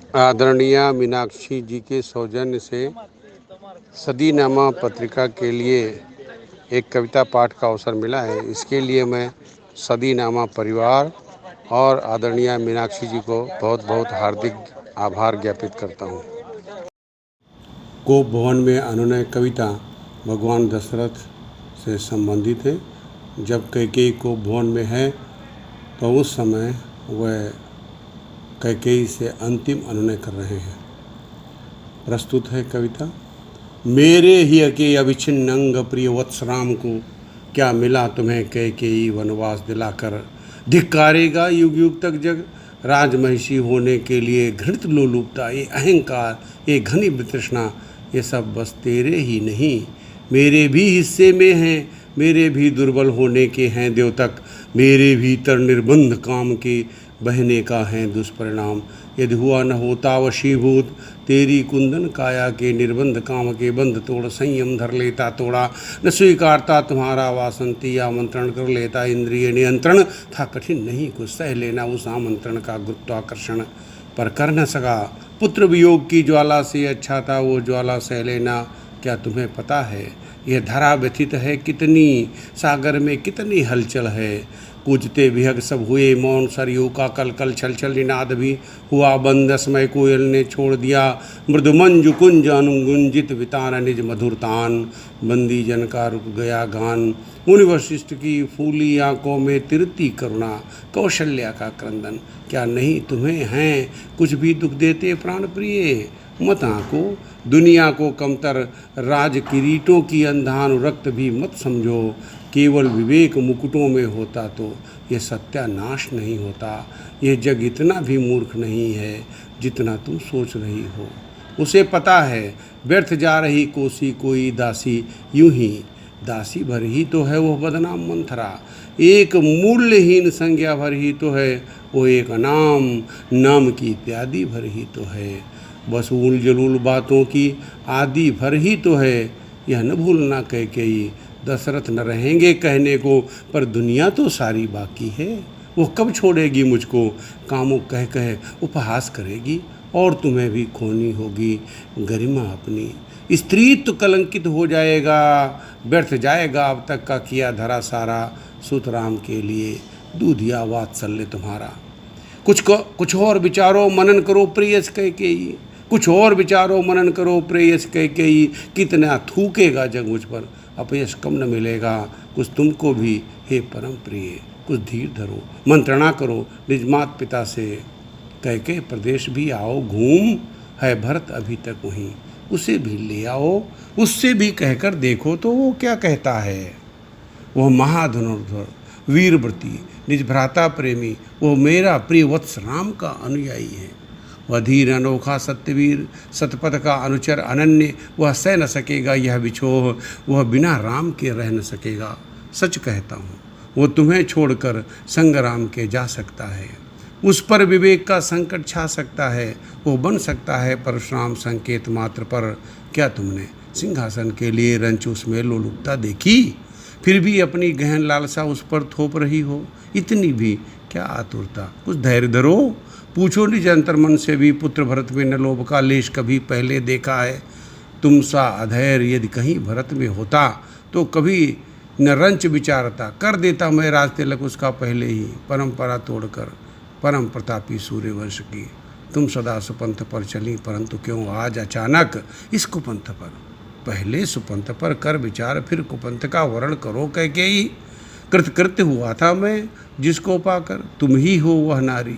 आदरणीय मीनाक्षी जी के सौजन्य से सदीनामा पत्रिका के लिए एक कविता पाठ का अवसर मिला है। इसके लिए मैं सदीनामा परिवार और आदरणीय मीनाक्षी जी को बहुत बहुत हार्दिक आभार ज्ञापित करता हूँ। कोप भवन में अनुनय कविता भगवान दशरथ से संबंधित है। जब कैकेयी कोप भवन में है तो उस समय वह कैकेयी से अंतिम अनुनय कर रहे हैं। प्रस्तुत है कविता। मेरे ही के अविच्छिन्न अंग प्रिय वत्स राम को क्या मिला तुम्हें कैकेयी वनवास दिलाकर। धिक्कारेगा युग युग तक जग राजमहिषी होने के लिए घृत लोलुपता, ये अहंकार, ये घनी तृष्णा, ये सब बस तेरे ही नहीं मेरे भी हिस्से में हैं। मेरे भी दुर्बल होने के हैं द्योतक, मेरे भीतर निर्बंध काम के बहने का है दुष्परिणाम। यदि हुआ न होता वशीभूत तेरी कुंदन काया के निर्बंध काम के बंध तोड़, संयम धर लेता तोड़ा न स्वीकारता तुम्हारा वासंती, आमंत्रण कर लेता इंद्रिय नियंत्रण। था कठिन नहीं कुछ सह लेना उस आमंत्रण का गुरुत्वाकर्षण, पर कर न सका पुत्र वियोग की ज्वाला से अच्छा था वो ज्वाला सह लेना। क्या तुम्हें पता है यह धरा व्यथित है कितनी, सागर में कितनी हलचल है। कूजते विहग सब हुए मौन, सरयू का कल कल छल छल निनाद भी हुआ बंद। समय कोयल ने छोड़ दिया मृदुमंजु कुंज अनुगुंजित वितान निज मधुरतान। बंदी जन का रुक गया गान, मुनि वशिष्ठ की फूली आंखों में तिरती करुणा, कौशल्या का क्रंदन। क्या नहीं तुम्हें हैं कुछ भी दुख देते प्राण प्रिय। मत आंको दुनिया को कमतर, राज किरीटों की अंधान रक्त भी मत समझो। केवल विवेक मुकुटों में होता तो यह सत्यानाश नहीं होता। यह जग इतना भी मूर्ख नहीं है जितना तुम सोच रही हो। उसे पता है व्यर्थ जा रही कोसी कोई दासी, यूं ही दासी भर ही तो है वह बदनाम मंथरा। एक मूल्यहीन संज्ञा भर ही तो है वो एक अनाम, नाम की इत्यादि भर ही तो है। बस उल जलूल बातों की आदि भर ही तो है। यह न भूलना कैकेयी दशरथ न रहेंगे कहने को, पर दुनिया तो सारी बाकी है। वो कब छोड़ेगी मुझको, कामों कह कह उपहास करेगी, और तुम्हें भी खोनी होगी गरिमा अपनी। स्त्रीत्व कलंकित हो जाएगा, व्यर्थ जाएगा अब तक का किया धरा सारा। सुत राम के लिए दूधिया वात्सल्य तुम्हारा। कुछ और विचारो मनन करो प्रेयस कैकेयी, कुछ और विचारो मनन करो प्रेयस कैकेयी। कितना थूकेगा जग मुझ पर, अपयश कम न मिलेगा कुछ तुमको भी हे परम प्रिय। कुछ धीर धरो मंत्रणा करो निज मात पिता से, कैकेयी प्रदेश भी आओ घूम, है भरत अभी तक वहीं, उसे भी ले आओ। उससे भी कहकर देखो तो वो क्या कहता है। वह महाधनुर्धर वीरव्रती निज भ्राता प्रेमी, वो मेरा प्रिय वत्स राम का अनुयायी है। वह धीर अनोखा सत्यवीर सतपथ का अनुचर अनन्य, वह सह न सकेगा यह बिछोह, वह बिना राम के रह न सकेगा। सच कहता हूँ वो तुम्हें छोड़कर संग्राम के जा सकता है। उस पर विवेक का संकट छा सकता है, वो बन सकता है परशुराम संकेत मात्र पर। क्या तुमने सिंहासन के लिए रंच उसमें लोलुपता देखी, फिर भी अपनी गहन लालसा उस पर थोप रही हो। इतनी भी क्या आतुरता, कुछ धैर्य धरो। पूछो निज अंतर्मन से भी पुत्र भरत में न लोभ का लेश कभी पहले देखा है। तुम सा अधैर्य यदि कहीं भरत में होता तो कभी न रंच विचारता, कर देता मैं राज तिलक उसका पहले ही। परंपरा तोड़कर परम प्रतापी सूर्यवंश की तुम सदा सुपंथ पर चली, परंतु क्यों आज अचानक इस कुपंथ पर। पहले सुपंथ पर कर विचार फिर कुपंथ का वर्ण करो कैकेयी। कृतकृत्य हुआ था मैं जिसको पाकर, तुम ही हो वह नारी।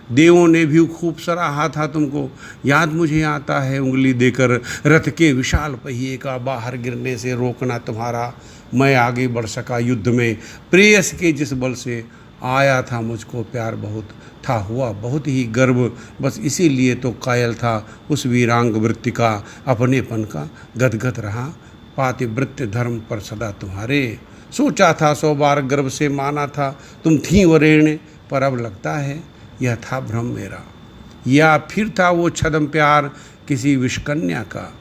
देवों ने भी खूब सराहा था तुमको, याद मुझे आता है उंगली देकर रथ के विशाल पहिए का बाहर गिरने से रोकना तुम्हारा। मैं आगे बढ़ सका युद्ध में प्रेयस के जिस बल से, आया था मुझको प्यार बहुत था हुआ बहुत ही गर्व, बस इसीलिए तो कायल था उस वीरांग वृत्ति का अपनेपन का गदगद रहा। पातिव्रत्य धर्म पर सदा तुम्हारे, सोचा था 100 बार गर्व से माना था तुम थी वरेण्य, पर अब लगता है यह था भ्रम मेरा, या फिर था वो छद्म प्यार किसी विषकन्या का।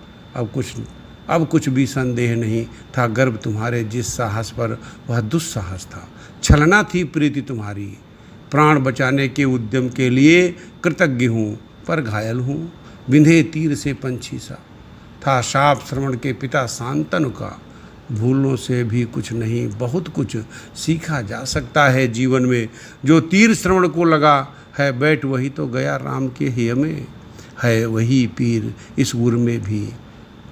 अब कुछ भी संदेह नहीं था गर्व तुम्हारे जिस साहस पर, वह दुस्साहस था। छलना थी प्रीति तुम्हारी, प्राण बचाने के उद्यम के लिए कृतज्ञ हूँ। पर घायल हूँ, बिंधे तीर से पंछी सा। था शाप श्रवण के पिता शांतनु का, भूलों से भी कुछ नहीं बहुत कुछ सीखा जा सकता है जीवन में। जो तीर श्रवण को लगा है बैठ वही तो गया राम के हिय में। है वही पीर इस उर में भी,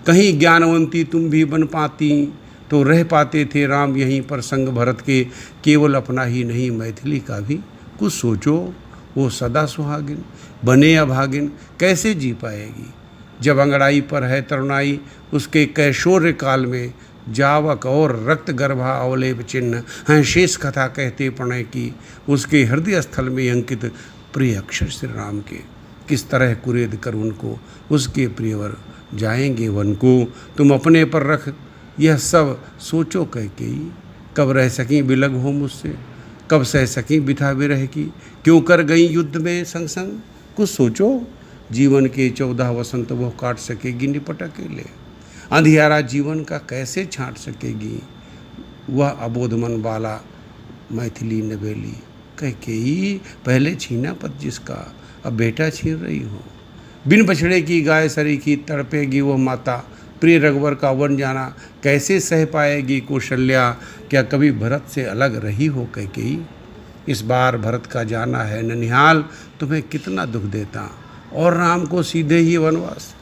कहीं ज्ञानवंती तुम भी बन पाती तो रह पाते थे राम यहीं पर संग भरत के। केवल अपना ही नहीं मैथिली का भी कुछ सोचो, वो सदा सुहागिन बने अभागिन कैसे जी पाएगी। जब अंगड़ाई पर है तरुणाई उसके कैशोर्य काल में, जावक और रक्त गर्भा अवलेप चिन्ह हैं शेष कथा कहते प्रणय की। उसके हृदय स्थल में अंकित प्रिय अक्षर श्री राम के, किस तरह कुरेद कर उनको उसके प्रियवर जाएंगे वन को। तुम अपने पर रख यह सब सोचो कह के ही, कब रह सकी बिलग हो मुझसे, कब सह सकी बिथा विरह की। क्यों कर गई युद्ध में संग संग, कुछ सोचो जीवन के 14 वसंत वो काट सकेगी निपट अकेले। अंधियारा जीवन का कैसे छांट सकेगी, वह अबोध मन वाला मैथिली नवेली। कह के ही पहले छीना पत जिसका, अब बेटा छीन रही हो। बिन बछड़े की गाय सरीखी तड़पेगी वो माता, प्रिय रघुवर का वन जाना कैसे सह पाएगी कौशल्या। क्या कभी भरत से अलग रही हो कैकेयी, इस बार भरत का जाना है ननिहाल, तुम्हें कितना दुख देता और राम को सीधे ही वनवास।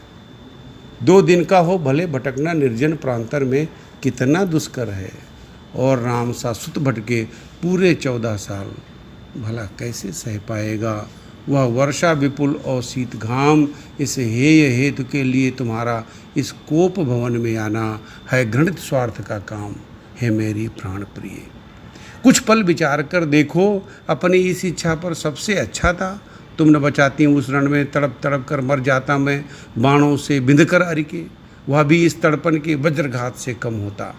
2 दिन का हो भले भटकना निर्जन प्रांतर में, कितना दुष्कर है। और राम सा सुत भटके पूरे 14 साल, भला कैसे सह पाएगा। वह वर्षा विपुल और शीत घाम, इस हेय हेतु के लिए तुम्हारा इस कोप भवन में आना है घृणित स्वार्थ का काम। है मेरी प्राण प्रिय, कुछ पल विचार कर देखो, अपनी इस इच्छा पर सबसे अच्छा था तुम न बचाती उस रण में। तड़प तड़प कर मर जाता मैं बाणों से बिंध कर अरिके, वह भी इस तड़पन के वज्रघात से कम होता।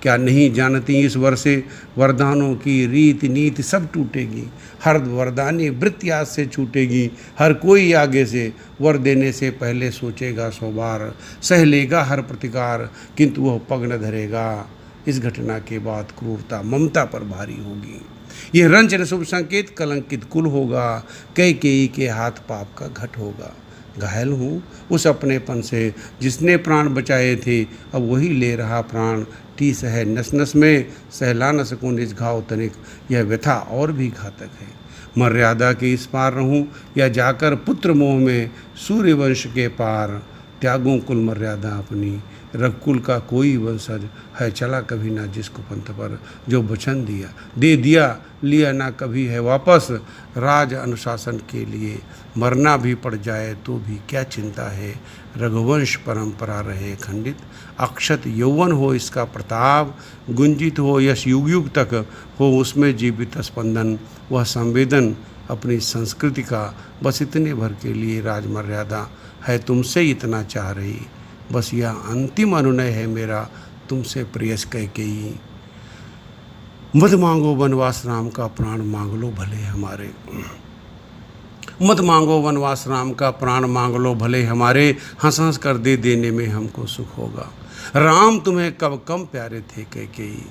क्या नहीं जानती इस वर्षे वरदानों की रीति नीति सब टूटेगी। हर वरदानी वृत्यास से छूटेगी। हर कोई आगे से वर देने से पहले सोचेगा 100 बार। सह लेगा हर प्रतिकार किंतु वह पग न धरेगा। इस घटना के बाद क्रूरता ममता पर भारी होगी। यह रंजन शुभ संकेत कलंकित कुल होगा। कैकेयी के हाथ पाप का घट होगा। घायल हूँ उस अपनेपन से जिसने प्राण बचाए थे, अब वही ले रहा प्राण। टीस है नस नस में, सहला न सकूं निज घाव तनिक। यह व्यथा और भी घातक है। मर्यादा के इस पार रहूं या जाकर पुत्र मोह में सूर्यवंश के पार। त्यागों कुल मर्यादा अपनी, रघुकुल का कोई वंशज है चला कभी ना जिसको पंथ पर। जो वचन दिया दे दिया, लिया ना कभी है वापस। राज अनुशासन के लिए मरना भी पड़ जाए तो भी क्या चिंता है। रघुवंश परंपरा रहे खंडित, अक्षत यौवन हो इसका प्रताप। गुंजित हो यश युग युग तक हो उसमें जीवित स्पंदन। वह संवेदन अपनी संस्कृति का बस इतने भर के लिए राजमर्यादा है तुमसे इतना चाह रही। बस यह अंतिम अनुनय है मेरा तुमसे प्रियस कैकेयी। मत मांगो वनवास राम का प्राण मांग लो भले हमारे। मत मांगो वनवास राम का प्राण मांग लो भले हमारे। हंस हंस कर दे देने में हमको सुख होगा। राम तुम्हें कब कम प्यारे थे कैकेयी,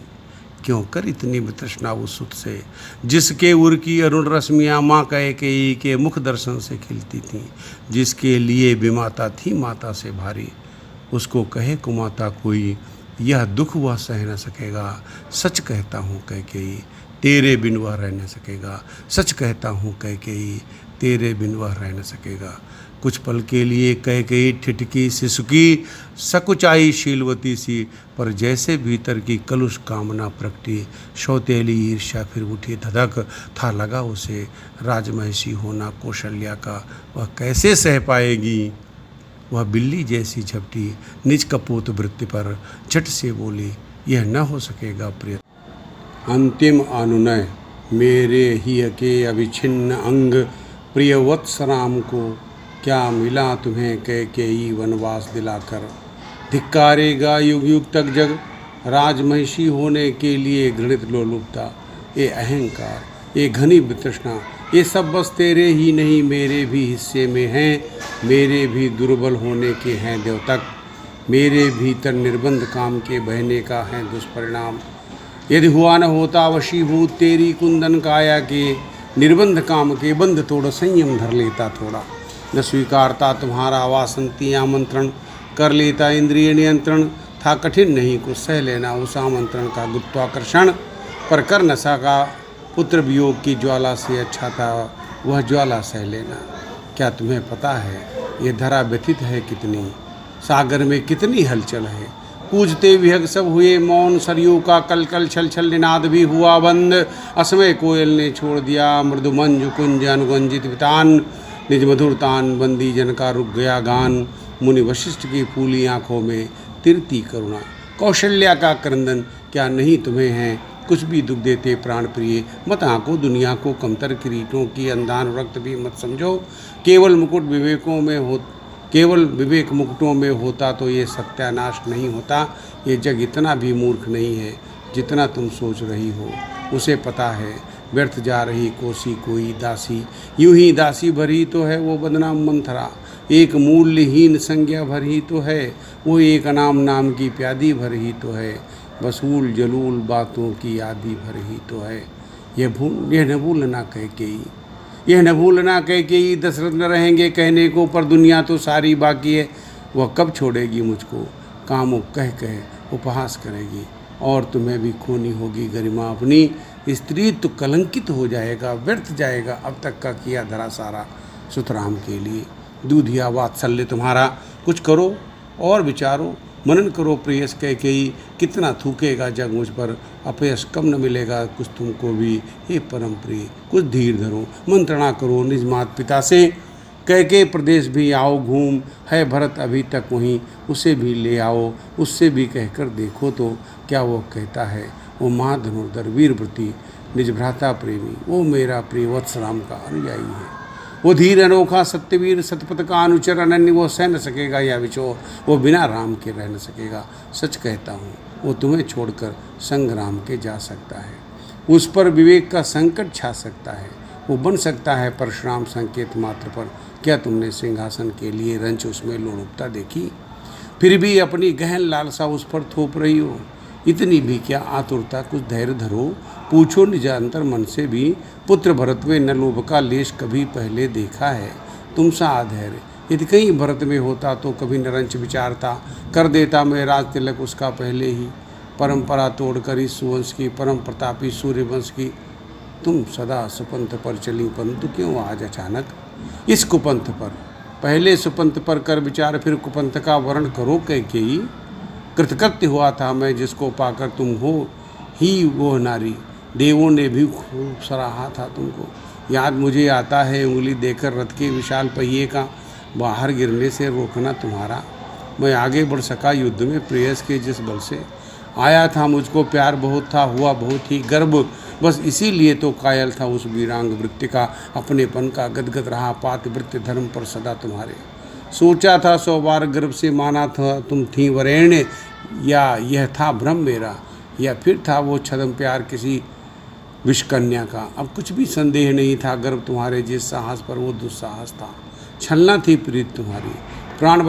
क्यों कर इतनी वितृष्णा उस सुत से जिसके उर की अरुण रश्मियाँ माँ कैकेयी के मुख दर्शन से खिलती थीं। जिसके लिए विमाता थी माता से भारी, उसको कहे कुमाता कोई यह दुख वह सह न सकेगा। सच कहता हूँ कैकेयी तेरे बिन वह रह न सकेगा। सच कहता हूँ कैकेयी तेरे बिन वह रह न सकेगा। कुछ पल के लिए कैकेयी ठिठकी सिसुकी सकुचाई शीलवती सी, पर जैसे भीतर की कलुष कामना प्रकटी। सौतेली ईर्ष्या फिर उठी धधक, था लगा उसे राजमहिषी होना कौशल्या का। वह कैसे सह पाएगी। वह बिल्ली जैसी झपटी निज कपूत वृत्ति पर, झट से बोली यह न हो सकेगा प्रिय। अंतिम अनुनय मेरे ही के अविच्छिन्न अंग, प्रिय वत्स राम को क्या मिला तुम्हें कैकेयी वनवास दिलाकर। धिक्कारेगा युग युग तक जग राजमहिषी होने के लिए घृणित लोलुपता। ये अहंकार, ये घनी वितृष्णा, ये सब बस तेरे ही नहीं मेरे भी हिस्से में हैं। मेरे भी दुर्बल होने के हैं द्योतक, मेरे भीतर निर्बंध काम के बहने का है दुष्परिणाम। यदि हुआ न होता वशीभूत तेरी कुंदन काया के, निर्बंध काम के बंध तोड़ संयम धर लेता थोड़ा। न स्वीकारता तुम्हारा वासंती आमंत्रण, कर लेता इंद्रिय नियंत्रण, था कठिन नहीं कुछ सह लेना उस आमंत्रण का गुरुत्वाकर्षण, पर कर न सका पुत्र वियोग की ज्वाला से अच्छा था वह ज्वाला सह लेना। क्या तुम्हें पता है ये धरा व्यथित है कितनी, सागर में कितनी हलचल है, पूजते विहग सब हुए मौन, सरयू का कल कल छल छल निनाद भी हुआ बंद, असमय कोयल ने छोड़ दिया मृदु मंजु कुंज अनुगंजित वितान, निज मधुर तान बंदी जन का रुक गया गान, मुनि वशिष्ठ की फूली आंखों में तिरती करुणा, कौशल्या का क्रंदन क्या नहीं तुम्हें है, कुछ भी दुख देते प्राण प्रिय, मत आंको दुनिया को कमतर किरीटों की अंधान रक्त भी मत समझो, केवल मुकुट विवेकों में हो, केवल विवेक मुकुटों में होता तो ये सत्यानाश नहीं होता, ये जग इतना भी मूर्ख नहीं है जितना तुम सोच रही हो, उसे पता है व्यर्थ जा रही कोसी कोई दासी, यूं ही दासी भरी तो है वो बदनाम मंथरा, एक मूल्यहीन संज्ञा भर ही तो है वो एक अनाम नाम की प्यादी भर ही तो है, वसूल जलूल बातों की आदि भर ही तो है, यह न भूलना कह के ही, यह न भूलना कह के ही दशरथ न रहेंगे कहने को, पर दुनिया तो सारी बाकी है वह कब छोड़ेगी मुझको, कामों कह कह उपहास करेगी और तुम्हें भी खोनी होगी गरिमा अपनी, स्त्री तो कलंकित हो जाएगा व्यर्थ जाएगा अब तक का किया धरा सारा, सुतराम के लिए दूधिया वात्सल्य तुम्हारा, कुछ करो और विचारो मनन करो प्रेयस कह के ही, कितना थूकेगा जग मुझ पर, अपयश कम न मिलेगा कुछ तुमको भी, हे परम प्रिय कुछ धीर धरो, मंत्रणा करो निज मात पिता से कह के प्रदेश भी आओ घूम, है भरत अभी तक वहीं उसे भी ले आओ, उससे भी कहकर देखो तो क्या वो कहता है, वो महाधनुर्धर वीरव्रती निज भ्राता प्रेमी, वो मेरा प्रिय वत्स राम का अनुयायी है, वो धीर अनोखा सत्यवीर सतपथ का अनुचर अनन्य, वो सह न सकेगा या विचोर, वो बिना राम के रह न सकेगा, सच कहता हूँ वो तुम्हें छोड़कर संग राम के जा सकता है, उस पर विवेक का संकट छा सकता है, वो बन सकता है परशुराम संकेत मात्र पर, क्या तुमने सिंहासन के लिए रंच उसमें लोलुपता देखी, फिर भी अपनी गहन लालसा उस पर थोप रही हो, इतनी भी क्या आतुरता कुछ धैर्य धरो, पूछो निज अंतर मन से भी, पुत्र भरत में न लोभ का लेश कभी पहले देखा है तुम सा अधैर्य, यदि कहीं भरत में होता तो कभी नरंच विचारता, कर देता मैं राज तिलक उसका पहले ही, परंपरा तोड़कर इस सुवंश की परम प्रतापी सूर्यवंश की, तुम सदा सुपंथ पर चली परंतु क्यों आज अचानक इस कुपंथ पर, पहले सुपंथ पर कर विचार फिर कुपंथ का वर्ण करो कह के ही, कृतकृत्य हुआ था मैं जिसको पाकर तुम हो ही वो नारी, देवों ने भी खूब सराहा था तुमको, याद मुझे आता है उंगली देकर रथ के विशाल पहिए का बाहर गिरने से रोकना तुम्हारा, मैं आगे बढ़ सका युद्ध में प्रेयस के जिस बल से, आया था मुझको प्यार बहुत था हुआ बहुत ही गर्व, बस इसीलिए तो कायल था उस वीरांग वृत्ति का, अपनेपन का गदगद रहा पातिवृत्य धर्म पर सदा तुम्हारे, सोचा था 100 बार गर्भ से माना था तुम थी वरेण्य, या यह था भ्रम मेरा या फिर था वो छदम प्यार किसी विषकन्या का, अब कुछ भी संदेह नहीं था गर्भ तुम्हारे जिस साहस पर वो दुस्साहस था, छलना थी प्रीत तुम्हारी, प्राण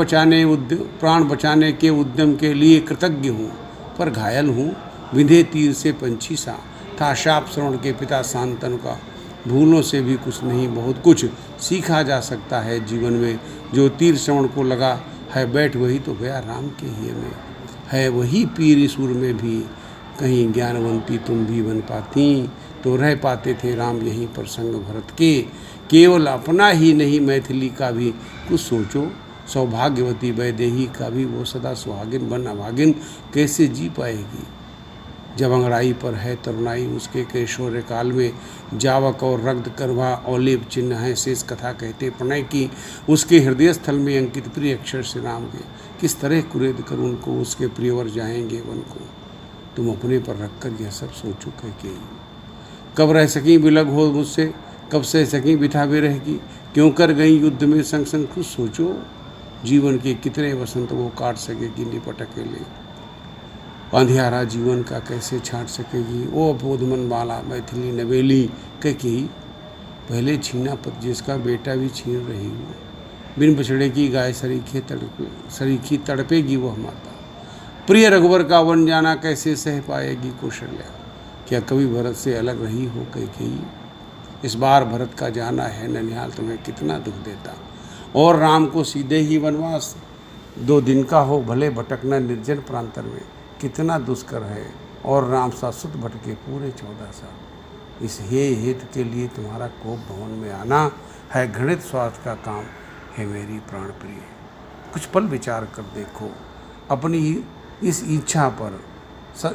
बचाने के उद्यम के लिए कृतज्ञ हूँ पर घायल हूँ, विंधे तीर से पंछी सा था शाप श्रवण के पिता शांतनु का, भूलों से भी कुछ नहीं बहुत कुछ सीखा जा सकता है जीवन में, जो तीर श्रवण को लगा है बैठ वही तो गया राम के हिय में, है वही पीर सुर में भी, कहीं ज्ञानवंती तुम भी बन पाती तो रह पाते थे राम यहीं पर संग भरत के, केवल अपना ही नहीं मैथिली का भी कुछ सोचो, सौभाग्यवती वैदेही का भी वो सदा सुहागिन बन अभागिन कैसे जी पाएगी, जब अंगड़ाई पर है तरुणाई उसके कैशोर्य काल में, जावक और रक्त करवा औलेप चिन्ह है शेष कथा कहते प्रणय की, उसके हृदय स्थल में अंकित प्रिय अक्षर श्री राम के, किस तरह कुरेद कर उनको उसके प्रियवर जाएंगे वन को, तुम अपने पर रखकर यह सब सोचो कह के, कब रह सकी विलग हो मुझसे, कब सह सकी बिठा भी रहेगी, क्यों कर गई युद्ध में संग संग खुद सोचो, जीवन के कितने वसंत वो काट सकेगी निपट अकेले, अंधियारा जीवन का कैसे छाट सकेगी, ओ अबोध मन बाला मैथिली नवेली कह के ही, पहले छीना पत जिसका बेटा भी छीन रही हो, बिन बछड़े की गाय सरीखी तड़पेगी वह माता, प्रिय रघुवर का वन जाना कैसे सह पाएगी कौशल्या, क्या कभी भरत से अलग रही हो कैकेयी, इस बार भरत का जाना है ननिहाल तुम्हें कितना दुख देता, और राम को सीधे ही वनवास 2 दिन का हो, भले भटकना निर्जन प्रांतर में, कितना दुष्कर है। और राम सासुत भटके पूरे 14 साल। इस हे हेतु के लिए तुम्हारा कोप भवन में आना है घृणित स्वार्थ का काम है मेरी प्राण प्रिय। कुछ पल विचार कर देखो अपनी इस इच्छा पर।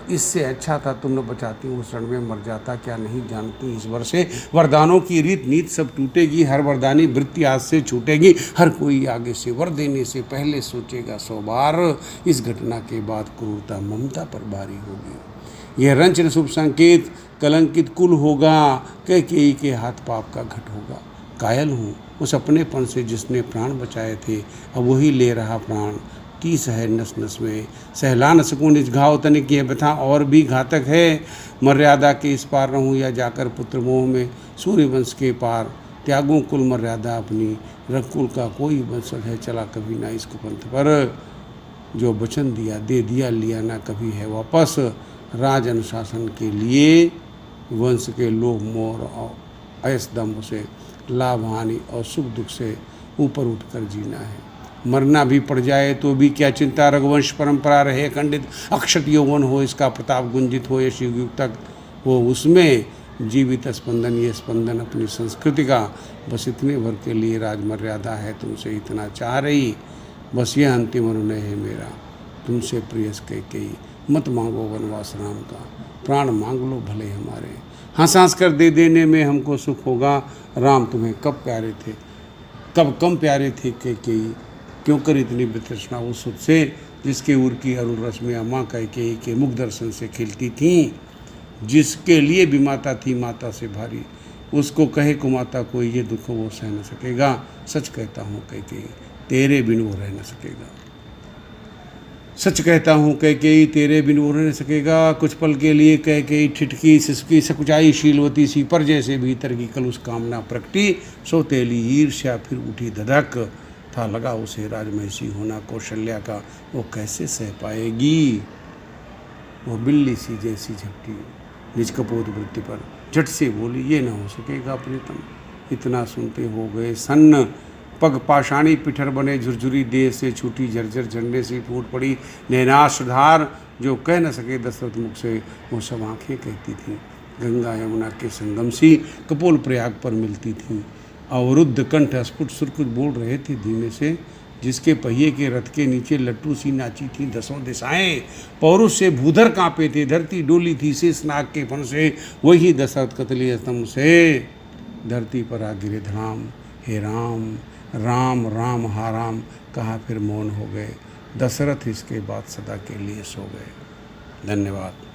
इससे अच्छा था तुम न बचाती हूँ शरण में मर जाता, क्या नहीं जानती इस वर्ष से वरदानों की रीत नीत सब टूटेगी, हर वरदानी वृत्ति आज से छूटेगी, हर कोई आगे से वर देने से पहले सोचेगा 100 बार। इस घटना के बाद क्रूरता ममता पर भारी होगी, यह रंच शुभ संकेत कलंकित कुल होगा, कैकेयी के हाथ पाप का घट होगा। कायल हूँ उस अपनेपन से जिसने प्राण बचाए थे, अब वही ले रहा प्राण। 30 है नस नस में, सहला न सकूँ निज घाव तनिक, यह व्यथा और भी घातक है। मर्यादा के इस पार रहूँ या जाकर पुत्र मोह में, सूर्यवंश के पार त्यागूं कुल मर्यादा अपनी। रघुकुल का कोई वंशज है चला कभी ना इस कुपंथ पर, जो वचन दिया दे दिया लिया ना कभी है वापस। राज अनुशासन के लिए वंश के लोभ मोह और अयस दम्भ से, लाभ हानि और सुख दुख से ऊपर उठकर जीना है। मरना भी पड़ जाए तो भी क्या चिंता, रघुवंश परंपरा रहे खंडित, अक्षत यौवन हो इसका प्रताप गुंजित हो, यश युग तक हो उसमें जीवित स्पंदन। ये स्पंदन अपनी संस्कृति का, बस इतने भर के लिए राज मर्यादा है तुमसे इतना चाह रही। बस यह अंतिम अनुनय है मेरा तुमसे प्रियस कैकेयी, मत मांगो वनवास राम का, प्राण मांग लो भले हमारे। हंस हंस कर दे देने में हमको सुख होगा, राम तुम्हें कब प्यारे थे कब कम प्यारे थे कैकेयी, क्यों कर इतनी वितृष्णा उस सुध से, जिसके उर की अरुण रस में अम्मा कैकेयी के मुख दर्शन से खिलती थीं। जिसके लिए भी माता थी माता से भारी, उसको कहे कुमाता कोई ये दुख वो सह न सकेगा। सच कहता हूँ कैकेयी तेरे बिन वो रह न सकेगा, सच कहता हूँ कैकेयी तेरे बिन वो रह न सकेगा। कुछ पल के लिए कैकेयी ठिठकी सिसकी सकुचाई शीलवती सी, पर जैसे भीतर की कल उस कामना प्रकटी, सोतेली ईर्ष्या फिर उठी धधक। था लगा उसे राजमहिषी होना कौशल्या का, वो कैसे सह पाएगी। वो बिल्ली सी जैसी झपटी निज कपोत वृत्ति पर, झट से बोली ये न हो सकेगा प्रीतम। इतना सुनते हो गए सन्न, पग पाषाणी पिठर बने झुरझुरी, देह से छूटी झरझर झरने से फूट पड़ी नैनाश्रधार। जो कह न सके दशरथ मुख से वो सब आँखें कहती थीं, गंगा यमुना के संगम सी कपोल प्रयाग पर मिलती थीं। अवरुद्ध कंठ अस्फुट सुरकुत बोल रहे थे धीमे से, जिसके पहिए के रथ के नीचे लट्टू सी नाची थी 10 दिशाएं। पौरुष से भूधर कांपे थे, धरती डोली थी शेष नाग के फन से, वही दशरथ कतली स्तंभ से धरती पर आ गिरे धड़ाम। हे राम राम राम हा राम कहा फिर मौन हो गए, दशरथ इसके बाद सदा के लिए सो गए। धन्यवाद।